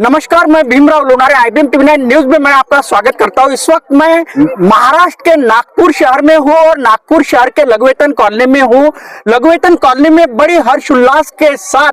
नमस्कार, मैं Bhimrao Lonare IBM TV news में मैं आपका स्वागत करता हूं। इस वक्त मैं महाराष्ट्र के नागपुर शहर में हूं और नागपुर शहर के लघुवेतन कॉलोनी में हूं। लघुवेतन कॉलोनी में बड़ी हर्षोल्लास के साथ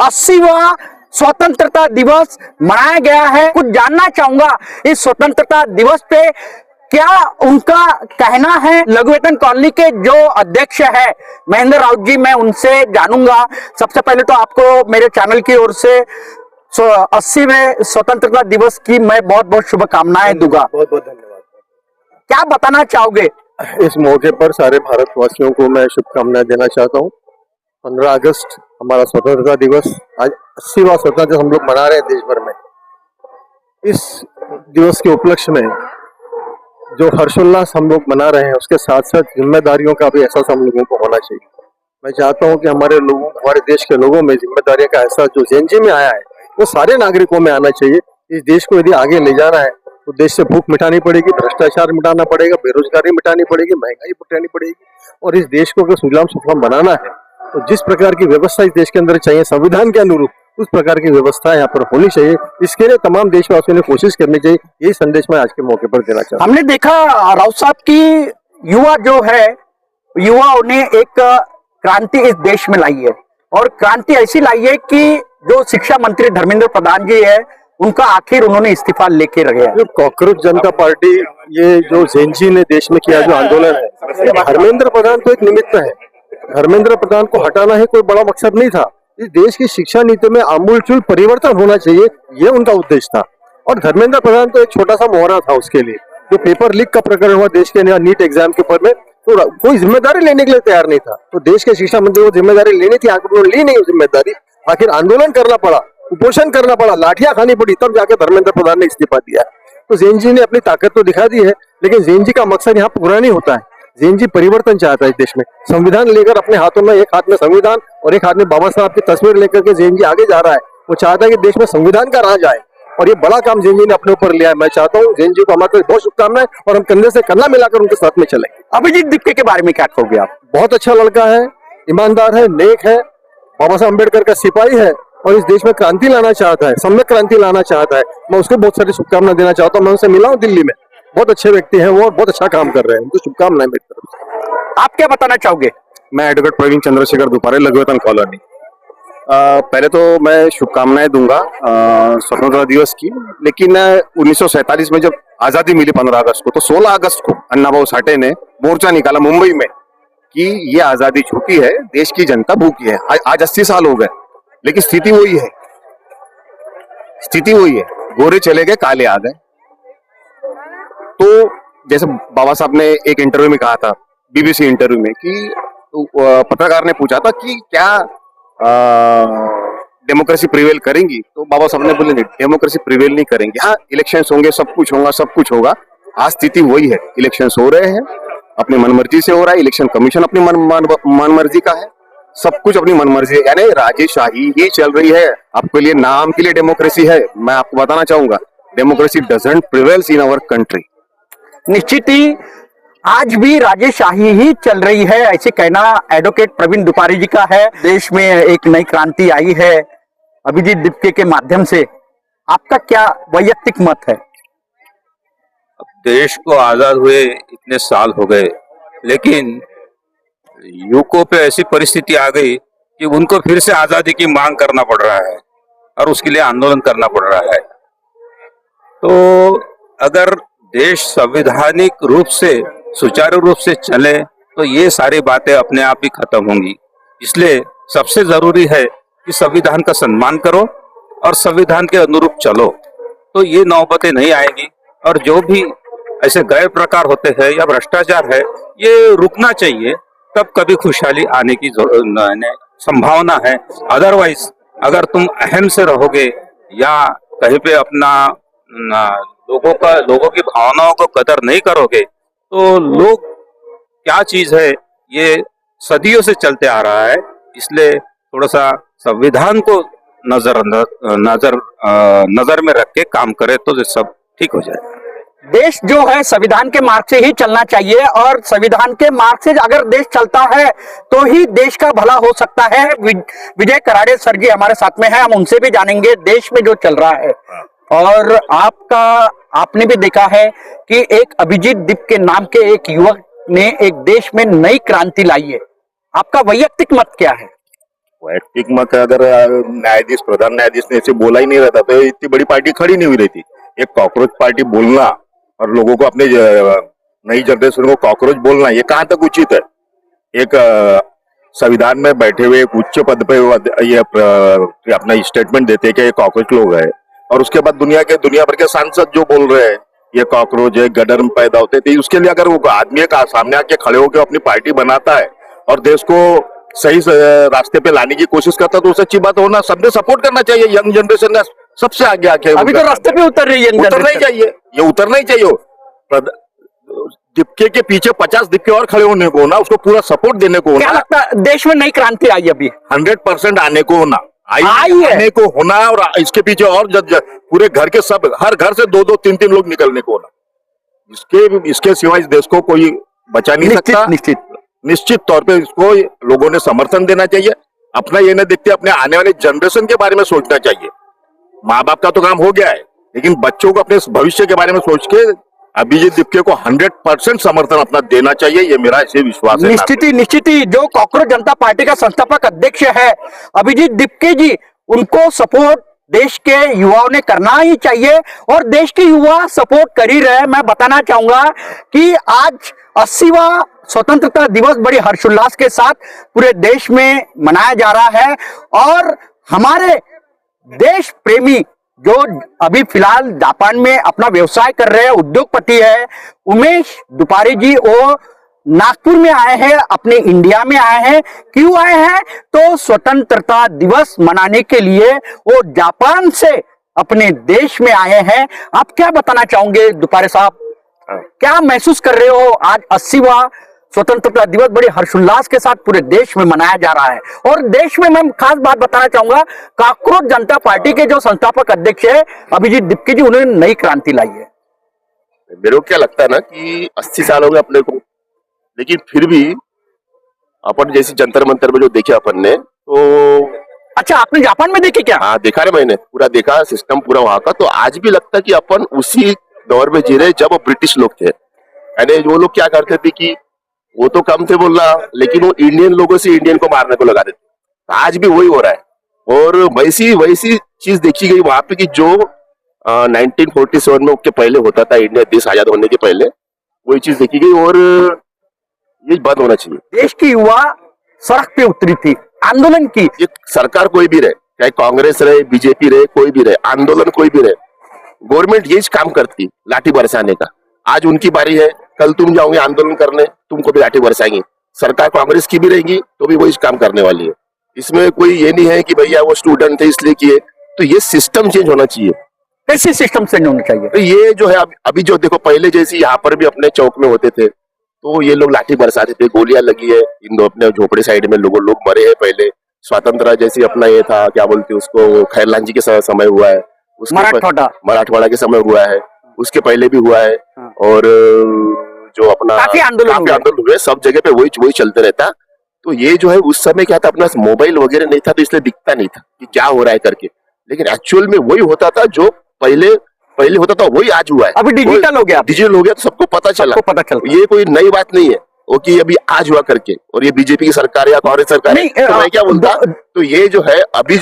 80वां स्वतंत्रता दिवस मनाया गया है। कुछ जानना चाहूंगा इस स्वतंत्रता दिवस पे क्या उनका कहना है। लघुवेतन कॉलोनी के जो अध्यक्ष है महेंद्र राउत जी, मैं उनसे जानूंगा। सबसे पहले तो आपको मेरे चैनल की ओर से 80वें स्वतंत्रता दिवस की मैं बहुत बहुत शुभकामनाएं दूंगा। बहुत बहुत धन्यवाद। क्या बताना चाहोगे? इस मौके पर सारे भारतवासियों को मैं शुभकामनाएं देना चाहता हूँ। 15 अगस्त हमारा स्वतंत्रता दिवस, आज 80वां स्वतंत्रता हम लोग मना रहे हैं देश भर में। इस दिवस के उपलक्ष्य में जो हर्षोल्लास हम लोग मना रहे हैं, उसके साथ साथ जिम्मेदारियों का भी एहसास हम लोगों को होना चाहिए। मैं चाहता हूँ कि हमारे देश के लोगों में जिम्मेदारियों का एहसास जो जेएनजी में आया है वो सारे नागरिकों में आना चाहिए। इस देश को यदि आगे ले जाना है तो देश से भूख मिटानी पड़ेगी, भ्रष्टाचार मिटाना पड़ेगा, बेरोजगारी मिटानी पड़ेगी, महंगाई मिटानी पड़ेगी। और इस देश को अगर सुजलाम सुफलाम बनाना है तो जिस प्रकार की व्यवस्था इस देश के अंदर चाहिए संविधान के अनुरूप, उस प्रकार की व्यवस्था यहाँ पर होनी चाहिए। इसके लिए तमाम देशवासियों ने कोशिश करनी चाहिए। यही संदेश मैं आज के मौके पर देना चाहता हूँ। हमने देखा राउत साहब की युवा जो है, युवाओं ने एक क्रांति इस देश में लाई है और क्रांति ऐसी लाई है कि जो शिक्षा मंत्री धर्मेंद्र प्रधान जी है उनका आखिर उन्होंने इस्तीफा लेके रखे है। जो कॉकरोच जनता पार्टी, ये जो जेएनजी ने देश में किया जो आंदोलन है, धर्मेंद्र प्रधान तो एक निमित्त है। धर्मेंद्र प्रधान को हटाना ही कोई बड़ा मकसद नहीं था। इस देश की शिक्षा नीति में आमूलचूल परिवर्तन होना चाहिए, ये उनका उद्देश्य था। और धर्मेंद्र प्रधान तो एक छोटा सा मोहरा था उसके लिए। जो पेपर लीक का प्रकरण हुआ देश के नीट एग्जाम के ऊपर में, तो कोई जिम्मेदारी लेने के लिए तैयार नहीं था। तो देश के शिक्षा मंत्री को जिम्मेदारी लेनी थी, उन्होंने ली नहीं जिम्मेदारी। आखिर आंदोलन करना पड़ा, उपोषण करना पड़ा, लाठियां खानी पड़ी, तब जाकर धर्मेंद्र प्रधान ने इस्तीफा दिया। तो जेएनजी ने अपनी ताकत तो दिखा दी है, लेकिन जेएनजी का मकसद यहाँ पूरा नहीं होता है। जेएनजी परिवर्तन चाहता है इस देश में। संविधान लेकर अपने हाथों में, एक हाथ में संविधान और एक हाथ में बाबा साहब की तस्वीर लेकर के जेएनजी आगे जा रहा है। वो चाहता है कि देश में संविधान का राज आए और ये बड़ा काम जेएनजी ने अपने ऊपर लिया है। मैं चाहता हूँ जेएनजी को हमारे बहुत शुभकामनाएं और हम कंधे से कंधा मिलाकर उनके साथ में चले। अभिजीत दीपके के बारे में क्या कहोगे आप? बहुत अच्छा लड़का है, ईमानदार है, नेक है, बाबा साहब अम्बेडकर का सिपाही है और इस देश में क्रांति लाना चाहता है, सम्यक क्रांति लाना चाहता है। मैं उसको बहुत सारी शुभकामनाएं देना चाहता हूँ। मैं उनसे मिला हूँ दिल्ली में, बहुत अच्छे व्यक्ति हैं वो और बहुत अच्छा काम कर रहे हैं। उनको शुभकामनाएं मेरी तरफ से। आप क्या बताना चाहोगे? मैं एडवोकेट प्रवीण चंद्रशेखर दुपारे, लघुवेतन कॉलोनी। पहले तो मैं शुभकामनाएं दूंगा स्वतंत्रता दिवस की, लेकिन 1947 में जब आजादी मिली 15 अगस्त को, तो 16 अगस्त को अन्ना भाऊ साठे ने मोर्चा निकाला मुंबई में कि ये आजादी झूठी है, देश की जनता भूखी है। आज 80 साल हो गए, लेकिन स्थिति वही है, स्थिति वही है। गोरे चले गए, काले आ गए। तो जैसे बाबा साहब ने एक इंटरव्यू में कहा था, बीबीसी इंटरव्यू में, कि पत्रकार ने पूछा था कि क्या डेमोक्रेसी प्रिवेल करेंगी, तो बाबा साहब ने बोले नहीं, डेमोक्रेसी प्रिवेल नहीं करेंगे। हाँ, इलेक्शंस होंगे, सब कुछ होगा, सब कुछ होगा। आज स्थिति वही है, इलेक्शंस हो रहे हैं, अपनी मनमर्जी से हो रहा है। इलेक्शन कमीशन अपनी मनमर्जी का है, सब कुछ अपनी मनमर्जी है, यानी राजेशाही ही चल रही है। आपके लिए नाम के लिए डेमोक्रेसी है, मैं आपको बताना चाहूंगा democracy doesn't prevails in our country. निश्चित ही आज भी राजेशाही ही चल रही है, ऐसे कहना एडवोकेट प्रवीण दुपारे जी का है। देश में एक नई क्रांति आई है अभिजीत दीपके के माध्यम से। आपका क्या वैयक्तिक मत है? देश को आजाद हुए इतने साल हो गए, लेकिन युवकों पे ऐसी परिस्थिति आ गई कि उनको फिर से आजादी की मांग करना पड़ रहा है और उसके लिए आंदोलन करना पड़ रहा है। तो अगर देश संवैधानिक रूप से, सुचारू रूप से चले तो ये सारी बातें अपने आप ही खत्म होंगी। इसलिए सबसे जरूरी है कि संविधान का सम्मान करो और संविधान के अनुरूप चलो, तो ये नौबतें नहीं आएगी। और जो भी ऐसे गैर प्रकार होते हैं या भ्रष्टाचार है, ये रुकना चाहिए, तब कभी खुशहाली आने की संभावना है। अदरवाइज अगर तुम अहम से रहोगे या कहीं पे अपना लोगों की भावनाओं को कदर नहीं करोगे, तो लोग क्या चीज है ये सदियों से चलते आ रहा है। इसलिए थोड़ा सा संविधान को नजर में रख के काम करे तो सब ठीक हो जाए। देश जो है संविधान के मार्ग से ही चलना चाहिए और संविधान के मार्ग से अगर देश चलता है तो ही देश का भला हो सकता है। विजय कराड़े सर जी हमारे साथ में हैं, हम उनसे भी जानेंगे देश में जो चल रहा है। और आपने भी देखा है कि एक अभिजीत दीप के नाम के एक युवक ने एक देश में नई क्रांति लाई है। आपका वैयक्तिक मत क्या है? वैयक्तिक मत अगर न्यायाधीश प्रधान न्यायाधीश ने ऐसे बोला ही नहीं रहता तो इतनी बड़ी पार्टी खड़ी नहीं हुई रहती। एक कॉकरोच पार्टी बोलना और लोगों को अपने नई जनरेशन को कॉकरोच बोलना ये कहाँ तक उचित है? एक संविधान में बैठे हुए एक उच्च पद पे ये अपना स्टेटमेंट देते हैं कि ये कॉकरोच लोग है और उसके बाद दुनिया भर के सांसद जो बोल रहे हैं ये कॉकरोच है, गडर में पैदा होते थे। उसके लिए अगर वो आदमी का सामने आके खड़े होकर अपनी पार्टी बनाता है और देश को सही रास्ते पे लाने की कोशिश करता तो उससे अच्छी बात होना सबने सपोर्ट करना चाहिए। यंग जनरेशन ने सबसे आगे आके अभी तो रास्ते पे उतर रही है, उतरना ही चाहिए, ये उतरना ही चाहिए। दिपके के पीछे 50 दिपके और खड़े होने को ना, उसको पूरा सपोर्ट देने को क्या लगता है देश में नई क्रांति आई अभी 100% आने को होना आई है। आने को होना और इसके पीछे और पूरे घर के सब हर घर से 2-2 3-3 लोग निकलने को होना। इसके सिवाय इस देश को कोई बचा नहीं सकता। निश्चित तौर पे इसको लोगों ने समर्थन देना चाहिए। अपना ये न देखते अपने आने वाले जनरेशन के बारे में सोचना चाहिए। माँ बाप का तो काम हो गया है लेकिन बच्चों को अपने भविष्य के बारे में सोच के अभिजीत दीपके को 100% समर्थन अपना देना चाहिए, ये मेरा ऐसे विश्वास है। निश्चित ही जो कॉकरोच जनता पार्टी का संस्थापक अध्यक्ष है अभिजीत दीपके जी, उनको सपोर्ट देश के युवाओं ने करना ही चाहिए और देश के युवा सपोर्ट कर ही रहे। मैं बताना चाहूंगा कि आज 80वां स्वतंत्रता दिवस बड़ी हर्षोल्लास के साथ पूरे देश में मनाया जा रहा है और हमारे देश प्रेमी जो अभी फिलहाल जापान में अपना व्यवसाय कर रहे हैं, उद्योगपति है उमेश दुपारी जी, वो नागपुर में आए हैं, अपने इंडिया में आए हैं। क्यों आए हैं? तो स्वतंत्रता दिवस मनाने के लिए वो जापान से अपने देश में आए हैं। आप क्या बताना चाहोगे दुपारे साहब, क्या महसूस कर रहे हो? आज 80वां स्वतंत्रता दिवस बड़े हर्षोल्लास के साथ पूरे देश में मनाया जा रहा है और देश में मैं खास बात बताना चाहूंगा, कॉकरोच जनता पार्टी के जो संस्थापक अध्यक्ष है अभिजीत दीपके जी, उन्होंने नई क्रांति लाई है। मेरे को क्या लगता है ना कि 80 साल हो गए अपने को, लेकिन फिर भी अपन जैसी जंतर मंतर में जो देखे अपन ने तो अच्छा, आपने जापान में देखे क्या? हाँ देखा ना, मैंने पूरा देखा सिस्टम पूरा वहां का। तो आज भी लगता है कि अपन उसी दौर में जी रहे जब ब्रिटिश लोग थे। यानी वो लोग क्या करते थे कि वो तो कम थे बोलना, लेकिन वो इंडियन लोगों से इंडियन को मारने को लगा देते। आज भी वही हो रहा है और वैसी चीज देखी गई वहां पे कि जो 1947 में के पहले होता था, इंडिया देश आजाद होने के पहले, वही चीज देखी गई और ये बंद होना चाहिए। देश की युवा सड़क पे उतरी थी, आंदोलन की। ये सरकार कोई भी रहे, चाहे कांग्रेस रहे, बीजेपी रहे, कोई भी रहे, आंदोलन कोई भी रहे, गवर्नमेंट यही काम करती, लाठी बरसाने का। आज उनकी बारी है, कल तुम जाओगे आंदोलन करने, तुमको भी लाठी बरसाएंगे। सरकार कांग्रेस की भी रहेगी तो भी वही काम करने वाली है। इसमें कोई ये नहीं है कि भैया वो स्टूडेंट थे इसलिए किए। तो ये सिस्टम चेंज होना चाहिए। कैसे सिस्टम चेंज होना चाहिए? तो ये जो है अभी जो देखो, पहले जैसे यहाँ पर भी अपने चौक में होते थे तो ये लोग लाठी बरसाते थे, गोलियां लगी है, इन दो अपने झोपड़े साइड में लोग मरे हैं। पहले स्वतंत्रता जैसी अपना ये था, क्या बोलते उसको, खैरलाल जी के समय हुआ है, मराठवाड़ा के समय हुआ है, उसके पहले भी हुआ है। और जो अपना काफी आंदोलन हुए, सब जगह पे वही चलते रहता। तो ये जो है उस समय क्या था, अपना मोबाइल वगैरह नहीं था तो इसलिए दिखता नहीं था कि क्या हो रहा है करके, लेकिन एक्चुअल में वही होता था जो पहले होता था, वही आज हुआ है। अभी डिजिटल हो गया तो सबको पता चला। ये कोई नई बात नहीं है वो कि अभी आज हुआ करके, और ये बीजेपी की सरकार या कांग्रेस सरकार है तो मैं क्या बोलता। तो ये जो है अभी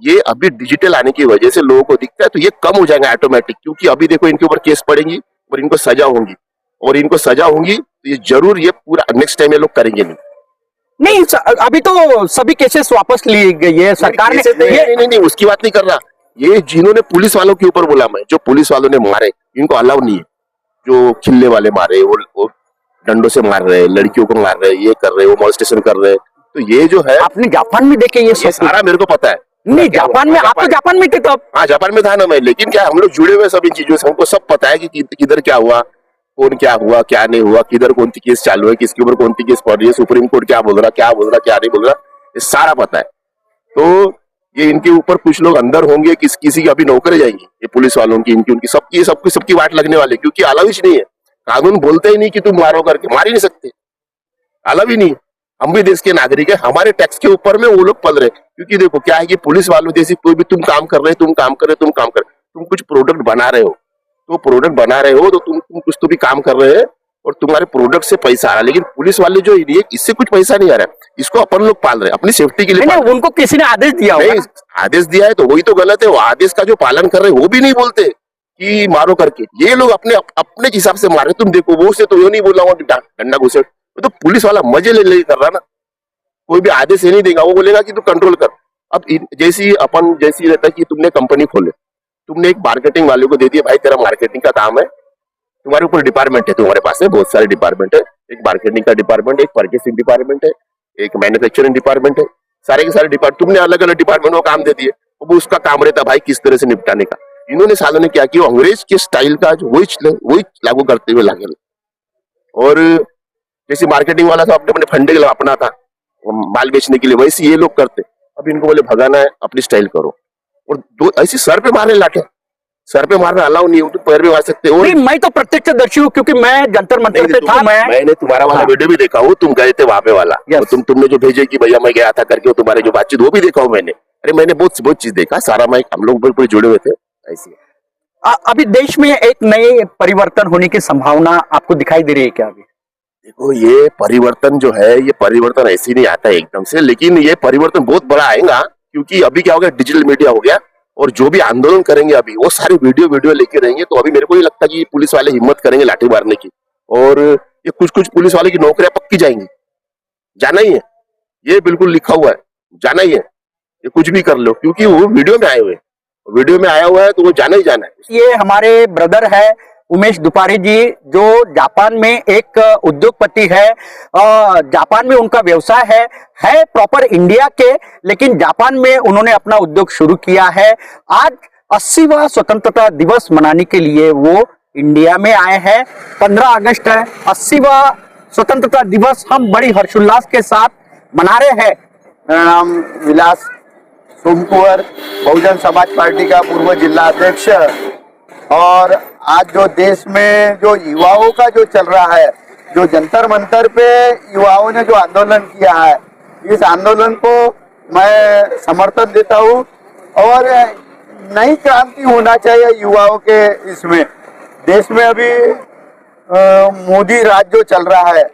ये अभी डिजिटल आने की वजह से लोगों को दिखता है, तो ये कम हो जाएगा ऑटोमेटिक। क्योंकि अभी देखो इनके ऊपर केस पड़ेंगी और इनको सजा होंगी तो ये जरूर ये पूरा नेक्स्ट टाइम ये लोग करेंगे नहीं। अभी तो सभी केसेस वापस ली गई है सरकार ने। नहीं, उसकी बात नहीं कर रहा। ये जिन्होंने पुलिस वालों के ऊपर बोला, मैं जो पुलिस वालों ने मारे इनको अलाउ नहीं है। जो खिल्ले वाले मारे, वो डंडों से मार रहे, लड़कियों को मार रहे, ये कर रहे, वो मॉलेस्टेशन कर रहे। तो ये जो है आपने जापान में देखे, ये सारा मेरे को पता है। नहीं, जापान में आप तो जापान में थे तब। हाँ, जापान में था ना मैं, लेकिन क्या हम लोग जुड़े हुए सब इन चीजों से, हमको सब पता है कि किधर क्या हुआ, कौन क्या हुआ, क्या नहीं हुआ, किधर कौन सी केस चालू है, किसके ऊपर कौन सी केस पड़ रही है, सुप्रीम कोर्ट क्या बोल रहा, क्या नहीं बोल रहा, ये सारा पता है। तो ये इनके ऊपर कुछ लोग अंदर होंगे, किसी की अभी नौकरी जाएंगी, ये पुलिस वालों की, इनकी, उनकी, सबकी वाट लगने वाली, क्योंकि अलाउ ही नहीं है। कानून बोलते ही नहीं कि तुम मारो करके, मार ही नहीं सकते, अलाउ ही नहीं। हम भी देश के नागरिक है, हमारे टैक्स के ऊपर में वो लोग पल रहे, क्योंकि देखो क्या है कि पुलिस वालों जैसी कोई भी तुम काम कर रहे, तुम कुछ प्रोडक्ट बना रहे हो, तो तुम कुछ तो भी काम कर रहे हैं और तुम्हारे प्रोडक्ट से पैसा आ रहा है, लेकिन पुलिस वाले जो ये इससे कुछ पैसा नहीं आ रहा है, इसको अपन लोग पाल रहे हैं अपनी सेफ्टी के लिए। नहीं, उनको किसी ने आदेश दिया होगा। नहीं, आदेश दिया है तो वही तो गलत है। वो आदेश का जो पालन कर रहे हैं वो भी नहीं बोलते कि मारो करके, ये लोग अपने हिसाब से मार रहे। तुम देखो, वो से तो यो नहीं बोला डंडा घुसे, तो पुलिस वाला मजे ले कर रहा ना, कोई भी आदेश ये नहीं देगा, वो बोलेगा कि तू कंट्रोल कर। अब जैसी रहता है कि तुमने कंपनी खोले, तुमने एक मार्केटिंग वाले को दे दिया, भाई तेरा मार्केटिंग का काम है, तुम्हारे ऊपर डिपार्टमेंट है, तुम्हारे पास है बहुत सारे डिपार्टमेंट है, एक मार्केटिंग का डिपार्टमेंट, एक परचेसिंग डिपार्टमेंट है, एक मैन्युफैक्चरिंग डिपार्टमेंट है, सारे के सारे डिपार्टमेंट तुमने अलग अलग डिपार्टमेंट को काम दे दिए। वो उसका काम रहता भाई किस तरह से निपटाने का। इन्होंने सालों ने क्या किया, अंग्रेज के स्टाइल का जो वही लागू करते हुए लागे। और जैसे मार्केटिंग वाला था अपने फंडे अपना था माल बेचने के लिए, वैसे ये लोग करते। अब इनको बोले भगाना है, अपनी स्टाइल करो, और दो ऐसी सर पे मारने लाटे, सर पे मारना अलाउ नहीं, तो पैर पे मार सकते हो। मैं तो प्रत्यक्षदर्शी हूँ, क्योंकि मैं जंतर मंतर पे था। मैंने तुम्हारा वाला वीडियो भी देखा हूँ, तुम गए थे वहां पे वाला, तुमने जो भेजे कि भैया मैं गया था करके, तुम्हारे जो बातचीत वो भी देखा हूँ मैंने। अरे मैंने बहुत चीज देखा, सारा मैं हम लोग बिल्कुल जुड़े हुए थे ऐसी। अभी देश में एक नए परिवर्तन होने की संभावना आपको दिखाई दे रही है क्या? अभी देखो, ये परिवर्तन जो है, ये परिवर्तन ऐसे नहीं आता है एकदम से, लेकिन ये परिवर्तन बहुत बड़ा आएगा, क्योंकि अभी क्या हो गया, डिजिटल मीडिया हो गया, और जो भी आंदोलन करेंगे अभी वो सारे वीडियो लेके रहेंगे। तो अभी मेरे को नहीं लगता कि पुलिस वाले हिम्मत करेंगे लाठी मारने की, और ये कुछ पुलिस वाले की नौकरियां पक्की जाएंगी, जाना ही है, ये बिल्कुल लिखा हुआ है, जाना ही है, ये कुछ भी कर लो, क्योंकि वो वीडियो में आया हुआ है, तो वो जाना ही जाना है। ये हमारे ब्रदर है उमेश दुपारे जी, जो जापान में एक उद्योगपति है, जापान में उनका व्यवसाय है प्रॉपर इंडिया के, लेकिन जापान में उन्होंने अपना उद्योग शुरू किया है। आज 80वां स्वतंत्रता दिवस मनाने के लिए वो इंडिया में आए हैं। 15 अगस्त है, 80वां स्वतंत्रता दिवस हम बड़ी हर्षोल्लास के साथ मना रहे हैं। मेरा नाम विलास सोमकुंवर, बहुजन समाज पार्टी का पूर्व जिला अध्यक्ष। और आज जो देश में जो युवाओं का जो चल रहा है, जो जंतर मंतर पे युवाओं ने जो आंदोलन किया है, इस आंदोलन को मैं समर्थन देता हूँ, और नई क्रांति होना चाहिए युवाओं के इसमें। देश में अभी मोदी राज जो चल रहा है,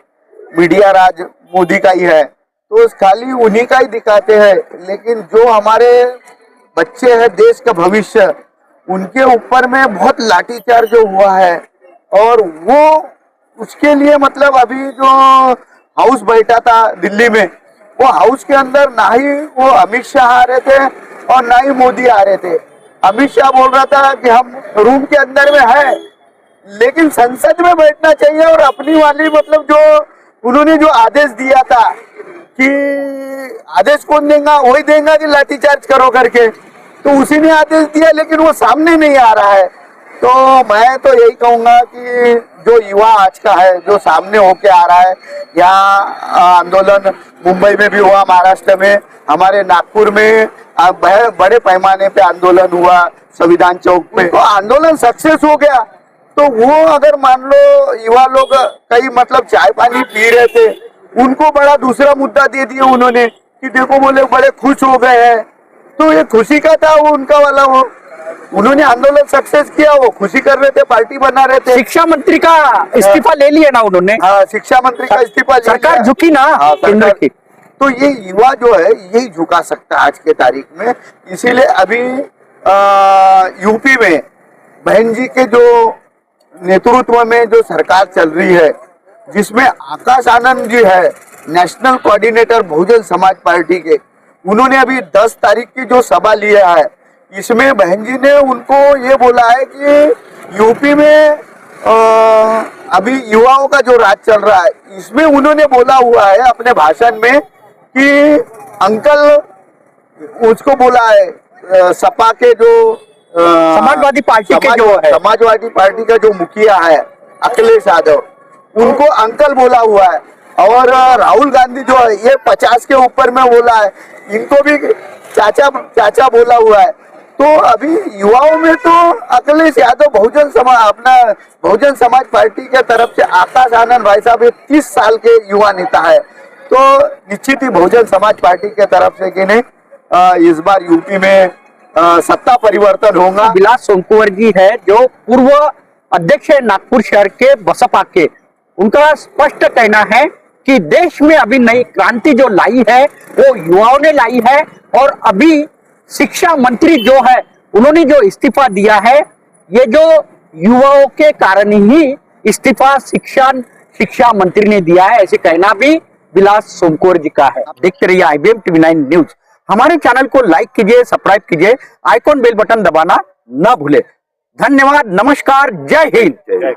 मीडिया राज मोदी का ही है, तो खाली उन्हीं का ही दिखाते हैं, लेकिन जो हमारे बच्चे हैं, देश का भविष्य, उनके ऊपर में बहुत लाठीचार्ज जो हुआ है। और वो उसके लिए मतलब अभी जो हाउस बैठा था दिल्ली में, वो हाउस के अंदर ना ही वो अमित शाह आ रहे थे और ना ही मोदी आ रहे थे। अमित शाह बोल रहा था कि हम रूम के अंदर में है, लेकिन संसद में बैठना चाहिए, और अपनी वाली मतलब जो उन्होंने जो आदेश दिया था कि आदेश कौन देगा, वही देगा कि लाठीचार्ज करो करके, तो उसी ने आदेश दिया, लेकिन वो सामने नहीं आ रहा है। तो मैं तो यही कहूंगा कि जो युवा आज का है, जो सामने होके आ रहा है, यहाँ आंदोलन मुंबई में भी हुआ, महाराष्ट्र में, हमारे नागपुर में बड़े पैमाने पे आंदोलन हुआ संविधान चौक पे, तो आंदोलन सक्सेस हो गया। तो वो अगर मान लो युवा लोग कई मतलब चाय पानी पी रहे थे, उनको बड़ा दूसरा मुद्दा दे दिया उन्होंने कि देखो बोले बड़े खुश हो गए हैं, तो ये खुशी का था वो उनका वाला, वो उन्होंने आंदोलन सक्सेस किया, वो खुशी कर रहे थे, पार्टी बना रहे थे। शिक्षा मंत्री का इस्तीफा ले लिया ना उन्होंने। हाँ, शिक्षा मंत्री का इस्तीफा, सरकार झुकी ना केंद्र की। तो ये युवा जो है यही झुका सकता है आज के तारीख में। इसीलिए अभी यूपी में बहन जी के जो नेतृत्व में जो सरकार चल रही है, जिसमें आकाश आनंद जी है, national coordinator Bahujan Samaj party के, उन्होंने अभी 10 तारीख की जो सभा लिया है, इसमें बहन जी ने उनको ये बोला है कि यूपी में अभी युवाओं का जो राज चल रहा है, इसमें उन्होंने बोला हुआ है अपने भाषण में कि अंकल, उसको बोला है सपा के जो समाजवादी पार्टी के जो है, समाजवादी पार्टी का जो मुखिया है अखिलेश यादव, उनको अंकल बोला हुआ है। और राहुल गांधी जो है ये 50 के ऊपर में बोला है, इनको भी चाचा चाचा बोला हुआ है। तो अभी युवाओं में तो अखिलेश यादव बहुजन समाज पार्टी के तरफ से आकाश आनंद भाई साहब 30 साल के युवा नेता है, तो निश्चित ही बहुजन समाज पार्टी के तरफ से कि नहीं इस बार यूपी में सत्ता परिवर्तन होगा। विलास सोमकुंवर जी है जो पूर्व अध्यक्ष है नागपुर शहर के बसपा के, उनका स्पष्ट कहना है कि देश में अभी नई क्रांति जो लाई है वो युवाओं ने लाई है, और अभी शिक्षा मंत्री जो है उन्होंने जो इस्तीफा दिया है ये जो युवाओं के कारण ही इस्तीफा शिक्षा मंत्री ने दिया है, ऐसे कहना भी विलास सोमकुंवर जी का है। आप देखते रहिए IBM TV 9 न्यूज। हमारे चैनल को लाइक कीजिए, सब्सक्राइब कीजिए, आइकॉन बेल बटन दबाना न भूले। धन्यवाद, नमस्कार, जय हिंद।